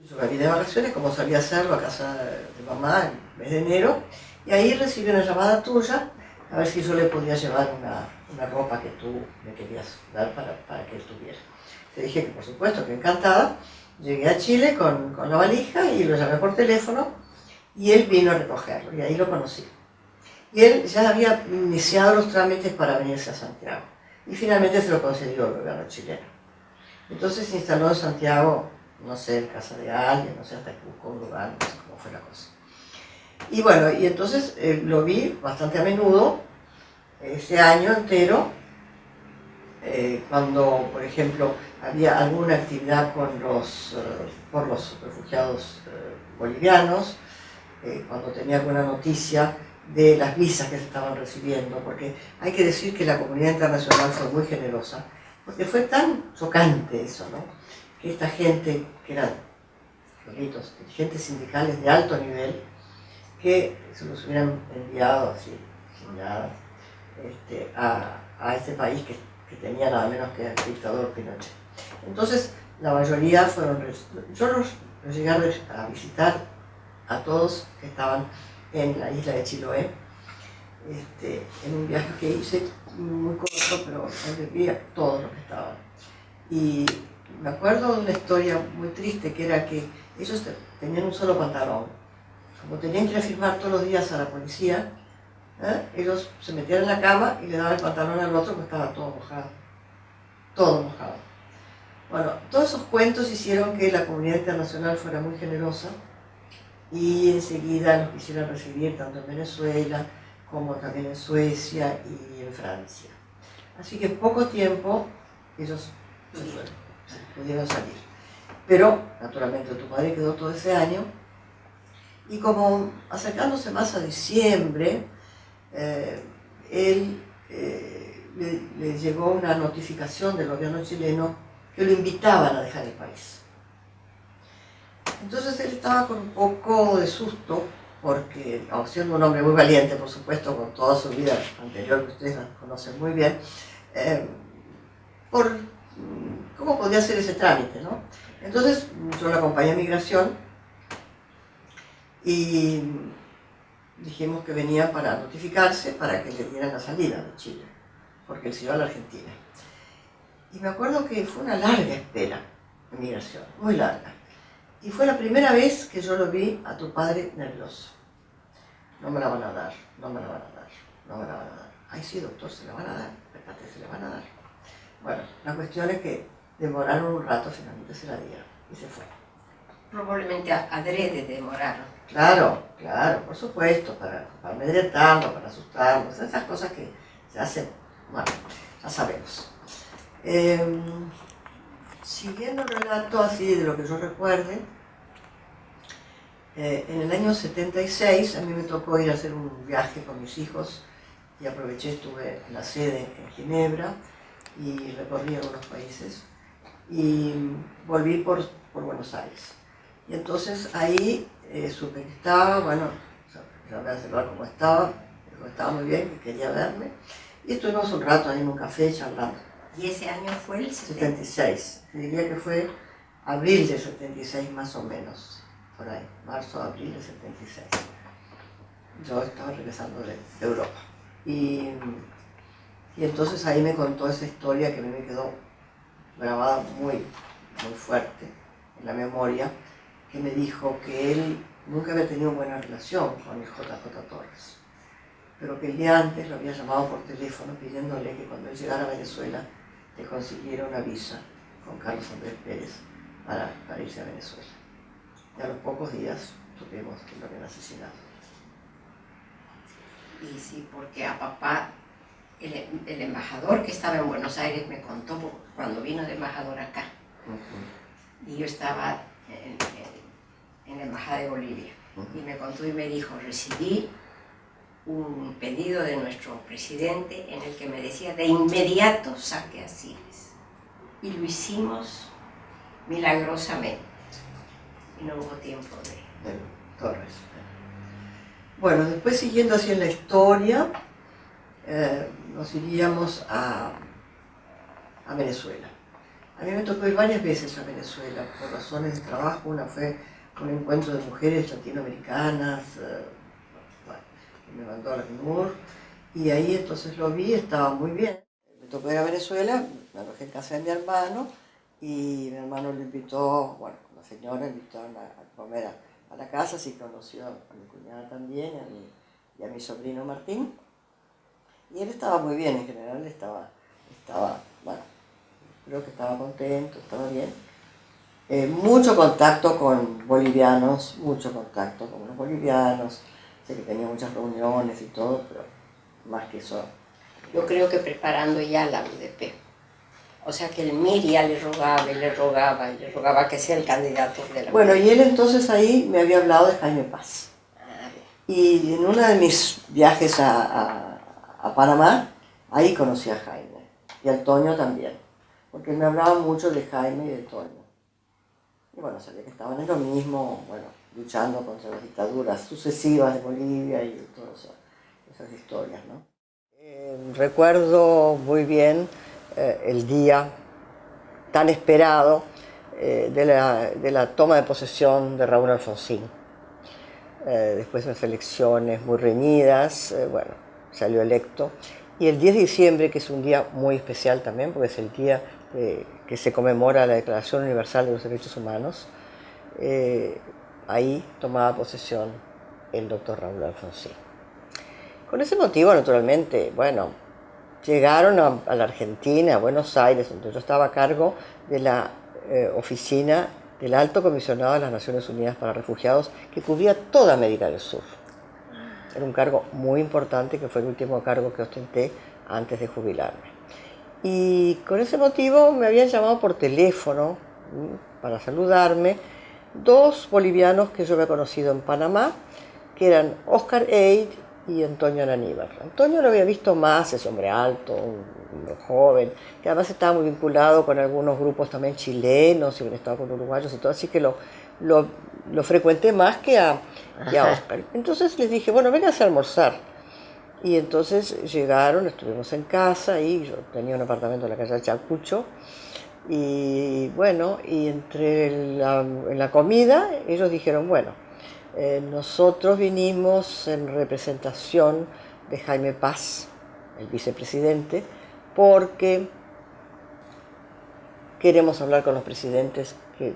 Yo me vine de vacaciones, como solía hacerlo, a casa de mamá en el mes de enero, y ahí recibí una llamada tuya a ver si yo le podía llevar una ropa que tú me querías dar para que él tuviera. Te dije que por supuesto, que encantada. Llegué a Chile con la valija y lo llamé por teléfono y él vino a recogerlo y ahí lo conocí. Y él ya había iniciado los trámites para venirse a Santiago y finalmente se lo concedió el gobierno chileno. Entonces se instaló en Santiago, no sé, en casa de alguien, no sé, hasta que buscó un lugar, no sé cómo fue la cosa. Y bueno, y entonces lo vi bastante a menudo, ese año entero, cuando, por ejemplo, había alguna actividad por los refugiados bolivianos, cuando tenía alguna noticia de las visas que se estaban recibiendo, porque hay que decir que la comunidad internacional fue muy generosa, porque fue tan chocante eso, ¿no? Que esta gente, que eran lobitos, dirigentes sindicales de alto nivel, que se los hubieran enviado así, sin nada, a este país que tenía nada menos que el dictador Pinochet. Entonces, la mayoría fueron... Yo los llegué a visitar a todos que estaban en la isla de Chiloé, en un viaje que hice muy corto, pero donde vi a todos los que estaban. Y me acuerdo de una historia muy triste, que era que ellos tenían un solo pantalón. Como tenían que ir a firmar todos los días a la policía, ellos se metían en la cama y le daban el pantalón al otro, porque estaba todo mojado. Todo mojado. Bueno, todos esos cuentos hicieron que la comunidad internacional fuera muy generosa y enseguida los quisieran recibir tanto en Venezuela como también en Suecia y en Francia. Así que en poco tiempo ellos pudieron salir. Pero, naturalmente, tu padre quedó todo ese año y como acercándose más a diciembre, él le llegó una notificación del gobierno chileno que lo invitaban a dejar el país. Entonces él estaba con un poco de susto, porque, siendo un hombre muy valiente, por supuesto, con toda su vida anterior, que ustedes la conocen muy bien, por cómo podía hacer ese trámite, ¿no? Entonces yo lo acompañé a Migración y dijimos que venía para notificarse, para que le dieran la salida de Chile, porque él se iba a la Argentina. Y me acuerdo que fue una larga espera de Migración, muy larga. Y fue la primera vez que yo lo vi a tu padre nervioso. No me la van a dar, no me la van a dar, no me la van a dar. Ay, sí, doctor, se la van a dar, espérate, se la van a dar. Bueno, la cuestión es que demoraron un rato, finalmente se la dieron y se fue. Probablemente adrede demoraron. Claro, claro, por supuesto, para amedrentarlo, para asustarlo, esas cosas que se hacen, bueno, ya sabemos. Siguiendo el relato así de lo que yo recuerde, en el año 76 a mí me tocó ir a hacer un viaje con mis hijos y aproveché, estuve en la sede en Ginebra y recorrí algunos países y volví por Buenos Aires. Y entonces ahí supe que estaba, bueno, llamé a celular como estaba muy bien, que quería verme y estuvimos un rato ahí en un café charlando. ¿Y ese año fue el 76? Diría que fue abril del 76 más o menos, por ahí, marzo, abril del 76. Yo estaba regresando de Europa. Y entonces ahí me contó esa historia que a mí me quedó grabada muy, muy fuerte en la memoria, que me dijo que él nunca había tenido buena relación con el JJ Torres, pero que el día antes lo había llamado por teléfono pidiéndole que cuando él llegara a Venezuela le consiguiera una visa con Carlos Andrés Pérez para irse a Venezuela. Y a los pocos días supimos que lo habían asesinado. Y sí, porque a papá, el embajador que estaba en Buenos Aires me contó cuando vino de embajador acá. Y yo estaba en la embajada de Bolivia. Y me contó y me dijo, recibí un pedido de nuestro presidente en el que me decía de inmediato saque a Siles. Y lo hicimos milagrosamente. Y no hubo tiempo de Torres. Bueno, después siguiendo así en la historia, nos iríamos a Venezuela. A mí me tocó ir varias veces a Venezuela por razones de trabajo. Una fue un encuentro de mujeres latinoamericanas, bueno, que me mandó a la ACNUR, y ahí entonces lo vi, estaba muy bien. Me tocó ir a Venezuela, me alojé en casa de mi hermano, y mi hermano lo invitó, bueno, la señora lo invitaron a comer a la casa, así conoció a mi cuñada también, y a mi sobrino Martín. Y él estaba muy bien, en general estaba bueno, creo que estaba contento, estaba bien. Mucho contacto con bolivianos, mucho contacto con los bolivianos. Sé que tenía muchas reuniones y todo, pero más que eso. Yo creo que preparando ya la UDP. O sea que el MIR ya le rogaba y le rogaba y le rogaba que sea el candidato de la Bueno, UDP. y él entonces ahí me había hablado de Jaime Paz. Y en uno de mis viajes a Panamá, ahí conocí a Jaime. Y a Toño también. Porque me hablaba mucho de Jaime y de Toño. Y bueno, sabía que estaban en lo mismo, bueno, luchando contra las dictaduras sucesivas de Bolivia y todas esas historias, ¿no? Recuerdo muy bien el día tan esperado de la toma de posesión de Raúl Alfonsín. Después de unas elecciones muy reñidas, bueno, salió electo. Y el 10 de diciembre, que es un día muy especial también, porque es el día que se conmemora la Declaración Universal de los Derechos Humanos, ahí tomaba posesión el doctor Raúl Alfonsín. Con ese motivo, naturalmente, bueno, llegaron a la Argentina, a Buenos Aires, donde yo estaba a cargo de la oficina del Alto Comisionado de las Naciones Unidas para Refugiados, que cubría toda América del Sur. Era un cargo muy importante, que fue el último cargo que ostenté antes de jubilarme. Y con ese motivo me habían llamado por teléfono para saludarme dos bolivianos que yo había conocido en Panamá, que eran Oscar Eid y Antonio Ananíbar. Antonio lo había visto más, es hombre alto, un joven, que además estaba muy vinculado con algunos grupos también chilenos y había estado con uruguayos y todo, así que lo frecuenté más que a Oscar. Entonces les dije, bueno, vénganse a almorzar. Y entonces llegaron, estuvimos en casa y yo tenía un apartamento en la calle Chacucho. Y bueno, y en la comida ellos dijeron, bueno, nosotros vinimos en representación de Jaime Paz, el vicepresidente, porque queremos hablar con los presidentes que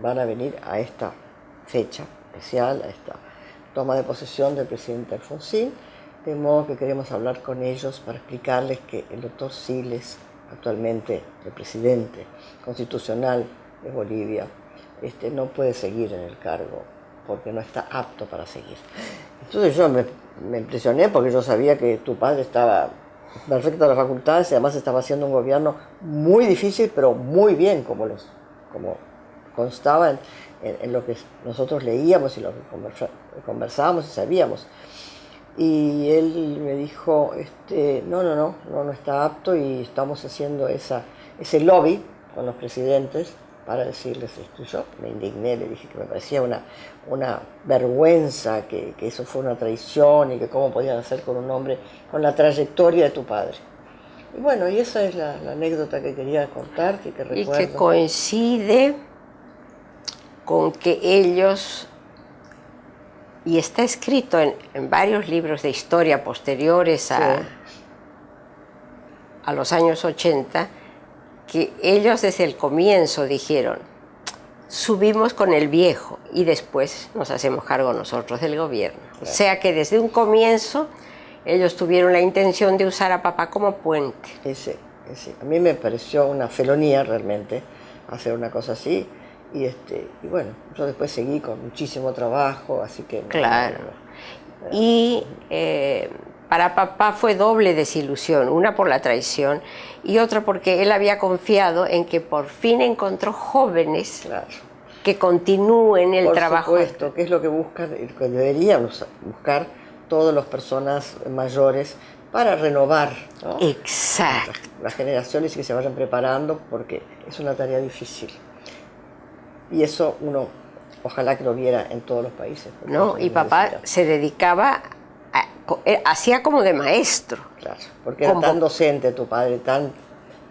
van a venir a esta fecha especial, a esta toma de posesión del presidente Alfonsín, de modo que queremos hablar con ellos para explicarles que el doctor Siles, actualmente el presidente constitucional de Bolivia, no puede seguir en el cargo porque no está apto para seguir. Entonces yo me impresioné porque yo sabía que tu padre estaba perfecto de las facultades y además estaba haciendo un gobierno muy difícil, pero muy bien, como constaba en lo que nosotros leíamos y lo que conversábamos y sabíamos. Y él me dijo, no está apto y estamos haciendo ese lobby con los presidentes para decirles esto. Y yo me indigné, le dije que me parecía una vergüenza, que eso fue una traición y que cómo podían hacer con un hombre con la trayectoria de tu padre. Y bueno, y esa es la anécdota que quería contarte y que recuerdo. Y que coincide con que ellos, y está escrito en varios libros de historia posteriores a los años 80, que ellos desde el comienzo dijeron, subimos con el viejo y después nos hacemos cargo nosotros del gobierno. Claro. O sea que desde un comienzo ellos tuvieron la intención de usar a papá como puente. Sí. A mí me pareció una felonía realmente hacer una cosa así. Y bueno, yo después seguí con muchísimo trabajo, así que... Claro. Y para papá fue doble desilusión, una por la traición y otra porque él había confiado en que por fin encontró jóvenes que continúen el trabajo. Por supuesto, que es lo que buscan, que deberíamos buscar todas las personas mayores para renovar, ¿no? Exacto. Las generaciones que se vayan preparando, porque es una tarea difícil. Y eso uno, ojalá que lo viera en todos los países. No, y papá se dedicaba, hacía como de maestro. Claro, porque era tan docente tu padre, tan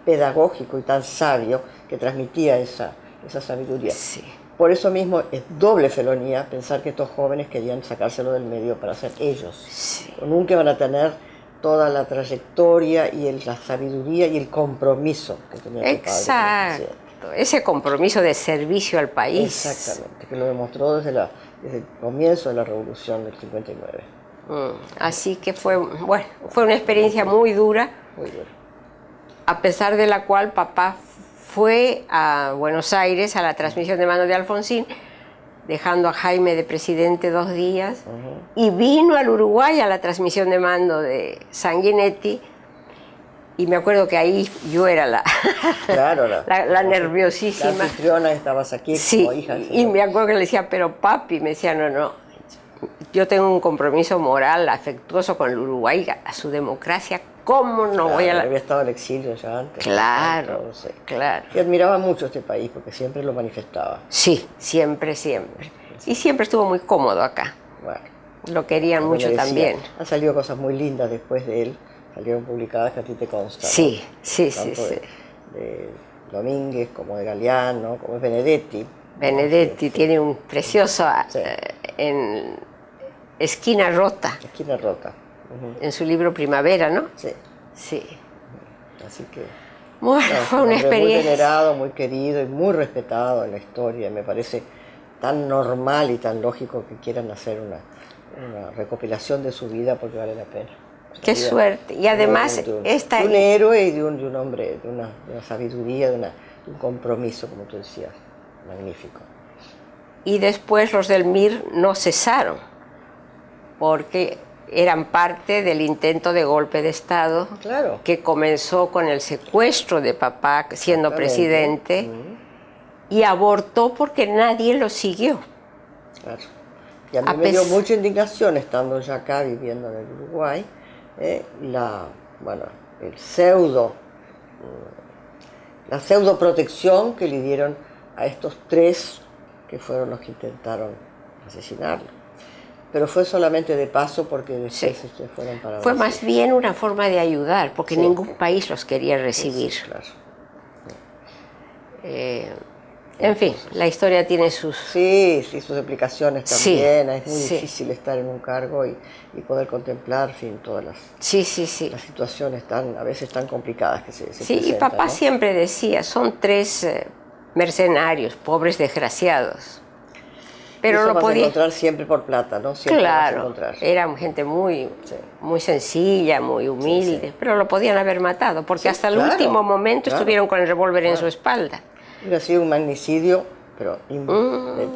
pedagógico y tan sabio que transmitía esa sabiduría. Sí. Por eso mismo es doble felonía pensar que estos jóvenes querían sacárselo del medio para ser ellos. Sí. Nunca van a tener toda la trayectoria y la sabiduría y el compromiso que tenía su padre. Exacto. Ese compromiso de servicio al país. Exactamente, que lo demostró desde el comienzo de la Revolución del 59. Así que fue una experiencia muy dura, Muy duro. a pesar de la cual papá fue a Buenos Aires a la transmisión de mando de Alfonsín, dejando a Jaime de presidente 2 días, y vino al Uruguay a la transmisión de mando de Sanguinetti, y me acuerdo que ahí yo era la nerviosísima. La anfitriona, estabas aquí sí, como hija. Y me acuerdo que le decía, pero papi, me decía, no, yo tengo un compromiso moral, afectuoso con el Uruguay, a su democracia, ¿cómo no voy a la...? Había estado en el exilio ya antes. Claro, claro. Y admiraba mucho este país porque siempre lo manifestaba. Sí, siempre. Y siempre estuvo muy cómodo acá. Bueno, lo querían mucho decía, también. Han salido cosas muy lindas después de él, salieron publicadas que a ti te consta. Sí, ¿no? sí. De Domínguez, como de Galeano, como de Benedetti. Benedetti tiene un precioso en Esquina Rota. Esquina Rota. En su libro Primavera, ¿no? Sí. Así que... Bueno, fue una experiencia. Muy venerado, muy querido y muy respetado en la historia. Me parece tan normal y tan lógico que quieran hacer una recopilación de su vida porque vale la pena. Qué suerte. Y además de un héroe y de un hombre, de una sabiduría, de un compromiso, como tú decías, magnífico. Y después los del MIR no cesaron, porque eran parte del intento de golpe de Estado, claro, que comenzó con el secuestro de papá siendo presidente, y abortó porque nadie lo siguió. Claro. Y a mí me dio mucha indignación, estando ya acá viviendo en el Uruguay, la pseudo protección que le dieron a estos 3 que fueron los que intentaron asesinarlo. Pero fue solamente de paso porque después se fueron para Fue Brasil. más bien una forma de ayudar, porque ningún país los quería recibir. Sí, claro. En fin, la historia tiene sus... Sí, sus explicaciones también. Es muy difícil estar en un cargo y poder contemplar, todas las situaciones a veces tan complicadas que se presentan. Y papá siempre decía, son 3 mercenarios, pobres desgraciados. Pero lo podía encontrar siempre por plata, ¿no? Siempre claro, eran gente muy sencilla, muy humilde, pero lo podían haber matado, porque hasta el último momento estuvieron con el revólver en su espalda. Hubiera sido un magnicidio, pero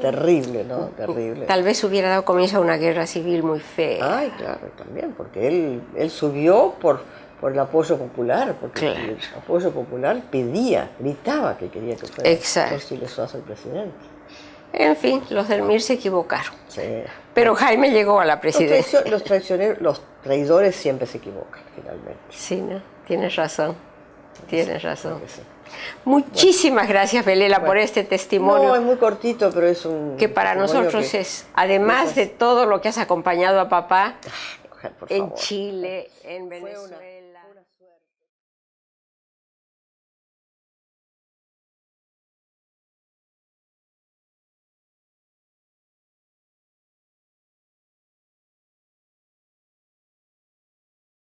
terrible, ¿no? Terrible. Tal vez hubiera dado comienzo a una guerra civil muy fea. Ay, claro, también, porque él subió por el apoyo popular, porque el apoyo popular gritaba que quería que fuera Torciles Suazo el presidente. En fin, los del MIR se equivocaron. Pero Jaime llegó a la presidencia. Los traidores siempre se equivocan, finalmente. Sí, ¿no? Tienes razón. Muchísimas gracias, Belela, por este testimonio. No, es muy cortito, pero es un... Que para nosotros es, además de todo lo que has acompañado a papá, en Chile, en Venezuela.